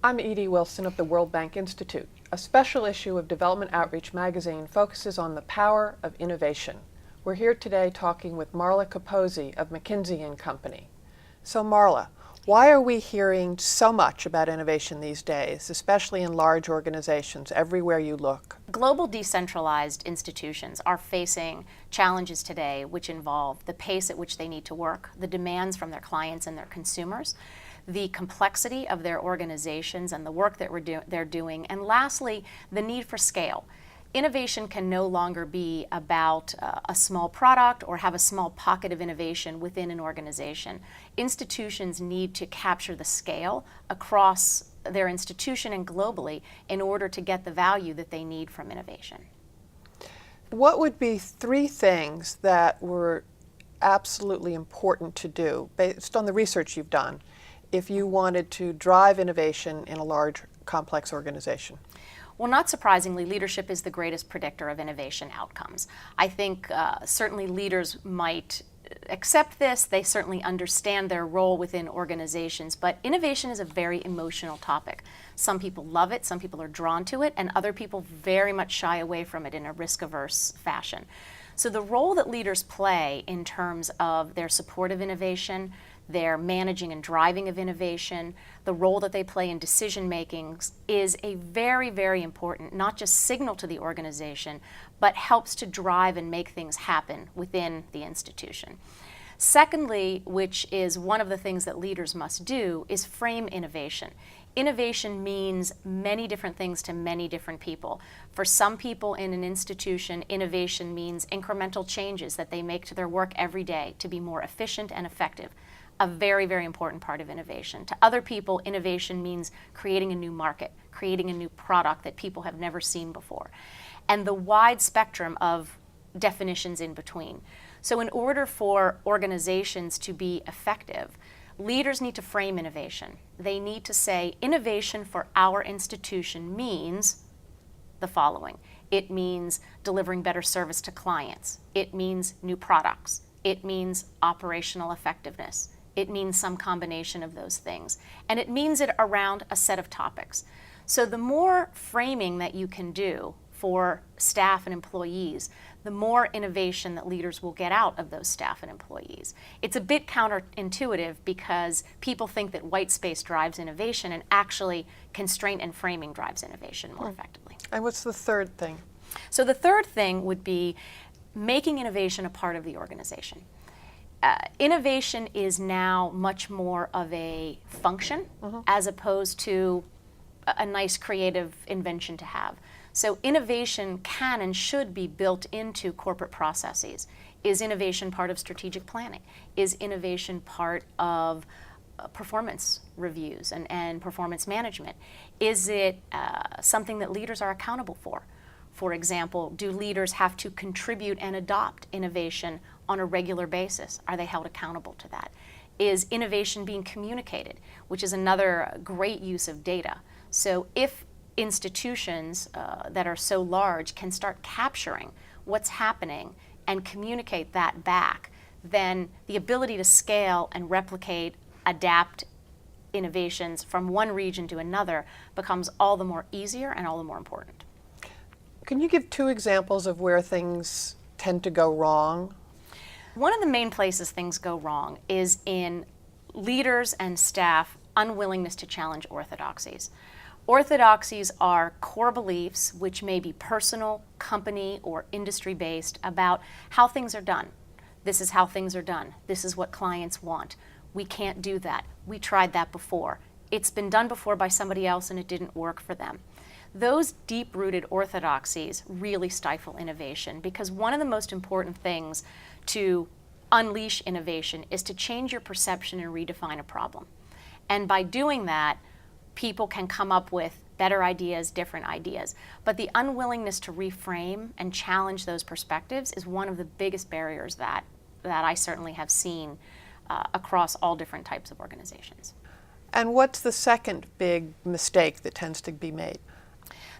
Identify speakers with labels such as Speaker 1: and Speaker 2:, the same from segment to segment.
Speaker 1: I'm Edith Wilson of the World Bank Institute. A special issue of Development Outreach magazine focuses on the power of innovation. We're here today talking with Marla Capozzi of McKinsey Company. So Marla, why are we hearing so much about innovation these days, especially in large organizations, everywhere you look?
Speaker 2: Global decentralized institutions are facing challenges today which involve the pace at which they need to work, the demands from their clients and their consumers, the complexity of their organizations and the work that they're doing, and lastly, the need for scale. Innovation can no longer be about a small product or have a small pocket of innovation within an organization. Institutions need to capture the scale across their institution and globally in order to get the value that they need from innovation.
Speaker 1: What would be 3 things that were absolutely important to do, based on the research you've done, if you wanted to drive innovation in a large, complex organization?
Speaker 2: Well, not surprisingly, leadership is the greatest predictor of innovation outcomes. I think certainly leaders might accept this. They certainly understand their role within organizations, but innovation is a very emotional topic. Some people love it, some people are drawn to it, and other people very much shy away from it in a risk-averse fashion. So the role that leaders play in terms of their support of innovation, their managing and driving of innovation, the role that they play in decision making is a very, very important, not just signal to the organization, but helps to drive and make things happen within the institution. Secondly, which is one of the things that leaders must do, is frame innovation. Innovation means many different things to many different people. For some people in an institution, innovation means incremental changes that they make to their work every day to be more efficient and effective. A very, very important part of innovation. To other people, innovation means creating a new market, creating a new product that people have never seen before, and the wide spectrum of definitions in between. So in order for organizations to be effective, leaders need to frame innovation. They need to say, innovation for our institution means the following. It means delivering better service to clients. It means new products. It means operational effectiveness. It means some combination of those things. And it means it around a set of topics. So the more framing that you can do for staff and employees, the more innovation that leaders will get out of those staff and employees. It's a bit counterintuitive because people think that white space drives innovation, and actually constraint and framing drives innovation more effectively.
Speaker 1: And what's the third thing?
Speaker 2: So the third thing would be making innovation a part of the organization. Innovation is now much more of a function as opposed to a nice creative invention to have. So innovation can and should be built into corporate processes. Is innovation part of strategic planning? Is innovation part of performance reviews and performance management? Is it something that leaders are accountable for? For example, do leaders have to contribute and adopt innovation on a regular basis? Are they held accountable to that? Is innovation being communicated, which is another great use of data? So if institutions that are so large can start capturing what's happening and communicate that back, then the ability to scale and replicate, adapt innovations from one region to another becomes all the more easier and all the more important.
Speaker 1: Can you give 2 examples of where things tend to go wrong?
Speaker 2: One of the main places things go wrong is in leaders and staff unwillingness to challenge orthodoxies. Orthodoxies are core beliefs which may be personal, company, or industry-based about how things are done. This is how things are done. This is what clients want. We can't do that. We tried that before. It's been done before by somebody else and it didn't work for them. Those deep-rooted orthodoxies really stifle innovation, because one of the most important things to unleash innovation is to change your perception and redefine a problem. And by doing that, people can come up with better ideas, different ideas. But the unwillingness to reframe and challenge those perspectives is one of the biggest barriers that I certainly have seen across all different types of organizations.
Speaker 1: And what's the second big mistake that tends to be made?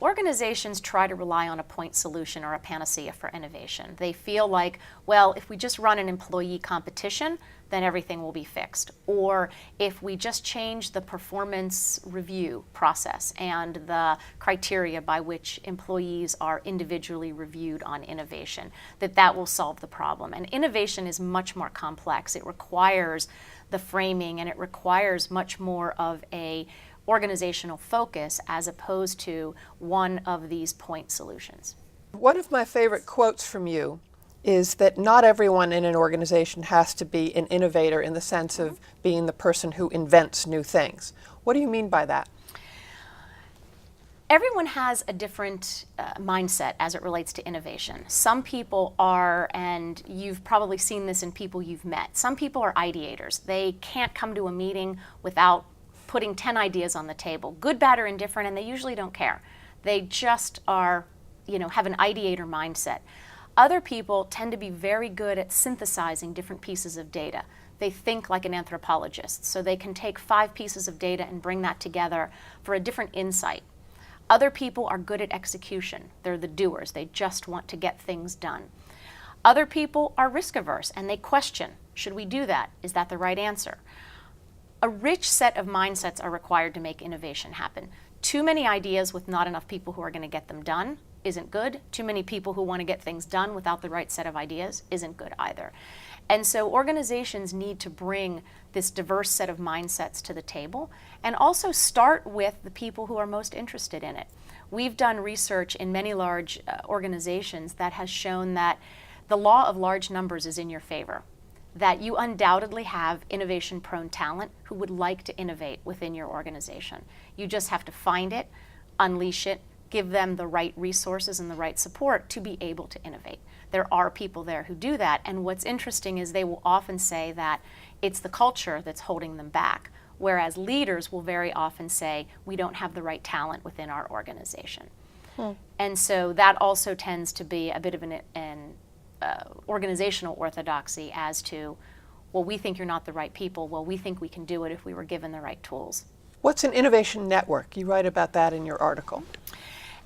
Speaker 2: Organizations try to rely on a point solution or a panacea for innovation. They feel like, well, if we just run an employee competition, then everything will be fixed. Or if we just change the performance review process and the criteria by which employees are individually reviewed on innovation, that will solve the problem. And innovation is much more complex. It requires the framing, and it requires much more of a organizational focus as opposed to one of these point solutions.
Speaker 1: One of my favorite quotes from you is that not everyone in an organization has to be an innovator in the sense of being the person who invents new things. What do you mean by that?
Speaker 2: Everyone has a different mindset as it relates to innovation. Some people are, and you've probably seen this in people you've met, some people are ideators. They can't come to a meeting without putting 10 ideas on the table, good, bad, or indifferent, and they usually don't care. They just are, have an ideator mindset. Other people tend to be very good at synthesizing different pieces of data. They think like an anthropologist, so they can take 5 pieces of data and bring that together for a different insight. Other people are good at execution. They're the doers. They just want to get things done. Other people are risk averse and they question, should we do that? Is that the right answer? A rich set of mindsets are required to make innovation happen. Too many ideas with not enough people who are going to get them done isn't good. Too many people who want to get things done without the right set of ideas isn't good either. And so organizations need to bring this diverse set of mindsets to the table and also start with the people who are most interested in it. We've done research in many large organizations that has shown that the law of large numbers is in your favor, that you undoubtedly have innovation-prone talent who would like to innovate within your organization. You just have to find it, unleash it, give them the right resources and the right support to be able to innovate. There are people there who do that, and what's interesting is they will often say that it's the culture that's holding them back, whereas leaders will very often say, we don't have the right talent within our organization. And so that also tends to be a bit of an organizational orthodoxy as to, well, we think you're not the right people. Well, we think we can do it if we were given the right tools.
Speaker 1: What's an innovation network? You write about that in your article.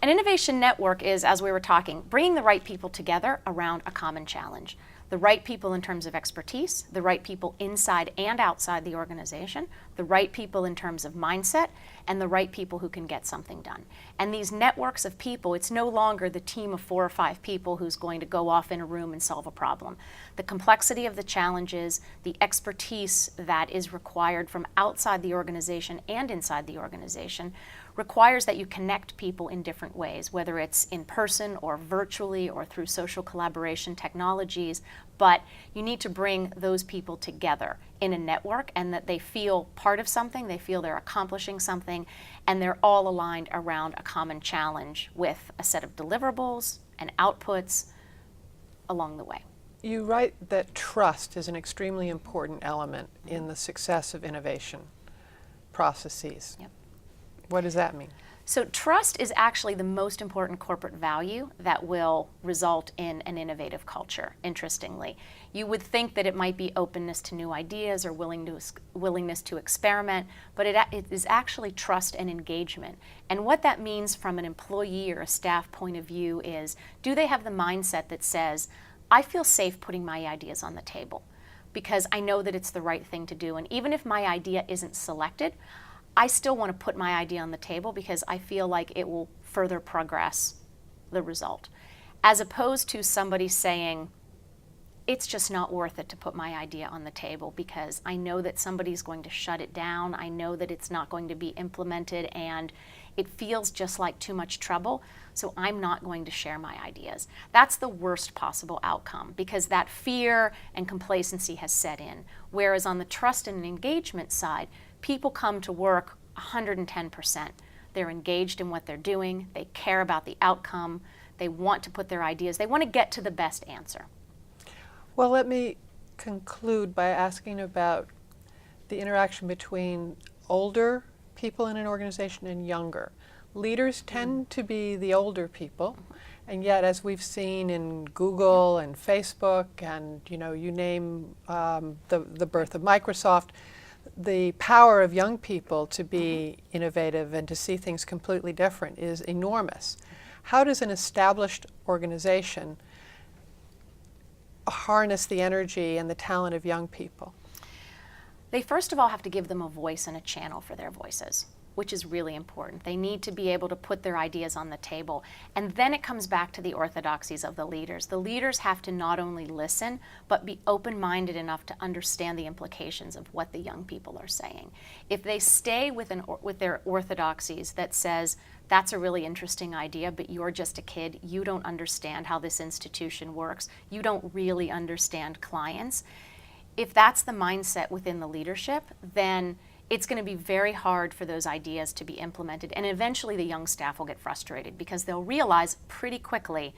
Speaker 2: An innovation network is, as we were talking, bringing the right people together around a common challenge. The right people in terms of expertise, the right people inside and outside the organization, the right people in terms of mindset, and the right people who can get something done. And these networks of people, it's no longer the team of 4 or 5 people who's going to go off in a room and solve a problem. The complexity of the challenges, the expertise that is required from outside the organization and inside the organization requires that you connect people in different ways, whether it's in person or virtually or through social collaboration technologies, but you need to bring those people together in a network and that they feel part of something, they feel they're accomplishing something, and they're all aligned around a common challenge with a set of deliverables and outputs along the way.
Speaker 1: You write that trust is an extremely important element in the success of innovation processes.
Speaker 2: Yep.
Speaker 1: What does that mean?
Speaker 2: So trust is actually the most important corporate value that will result in an innovative culture, interestingly. You would think that it might be openness to new ideas or willingness to experiment, but it is actually trust and engagement. And what that means from an employee or a staff point of view is, do they have the mindset that says, I feel safe putting my ideas on the table because I know that it's the right thing to do. And even if my idea isn't selected, I still want to put my idea on the table because I feel like it will further progress the result. As opposed to somebody saying, it's just not worth it to put my idea on the table because I know that somebody's going to shut it down. I know that it's not going to be implemented and it feels just like too much trouble, so I'm not going to share my ideas. That's the worst possible outcome because that fear and complacency has set in. Whereas on the trust and engagement side, people come to work 110%. They're engaged in what they're doing. They care about the outcome. They want to put their ideas. They want to get to the best answer.
Speaker 1: Well, let me conclude by asking about the interaction between older people in an organization and younger. Leaders tend to be the older people, and yet as we've seen in Google and Facebook and you name the birth of Microsoft, the power of young people to be innovative and to see things completely different is enormous. How does an established organization harness the energy and the talent of young people?
Speaker 2: They first of all have to give them a voice and a channel for their voices, which is really important. They need to be able to put their ideas on the table. And then it comes back to the orthodoxies of the leaders. The leaders have to not only listen, but be open-minded enough to understand the implications of what the young people are saying. If they stay with their orthodoxies that says, that's a really interesting idea, but you're just a kid, you don't understand how this institution works, you don't really understand clients. If that's the mindset within the leadership, then it's going to be very hard for those ideas to be implemented. And eventually the young staff will get frustrated because they'll realize pretty quickly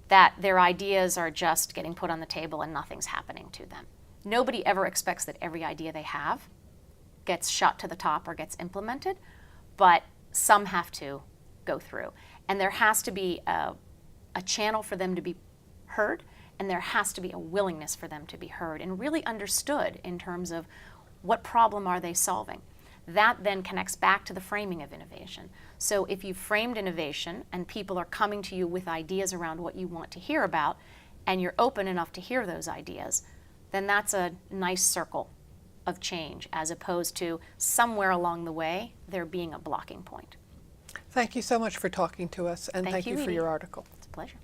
Speaker 2: that their ideas are just getting put on the table and nothing's happening to them. Nobody ever expects that every idea they have gets shot to the top or gets implemented, but some have to go through. And there has to be a channel for them to be heard, and there has to be a willingness for them to be heard and really understood in terms of what problem are they solving. That then connects back to the framing of innovation. So if you've framed innovation and people are coming to you with ideas around what you want to hear about, and you're open enough to hear those ideas, then that's a nice circle of change, as opposed to somewhere along the way there being a blocking point.
Speaker 1: Thank you so much for talking to us, and thank you for
Speaker 2: Edith.
Speaker 1: your article.
Speaker 2: It's a pleasure.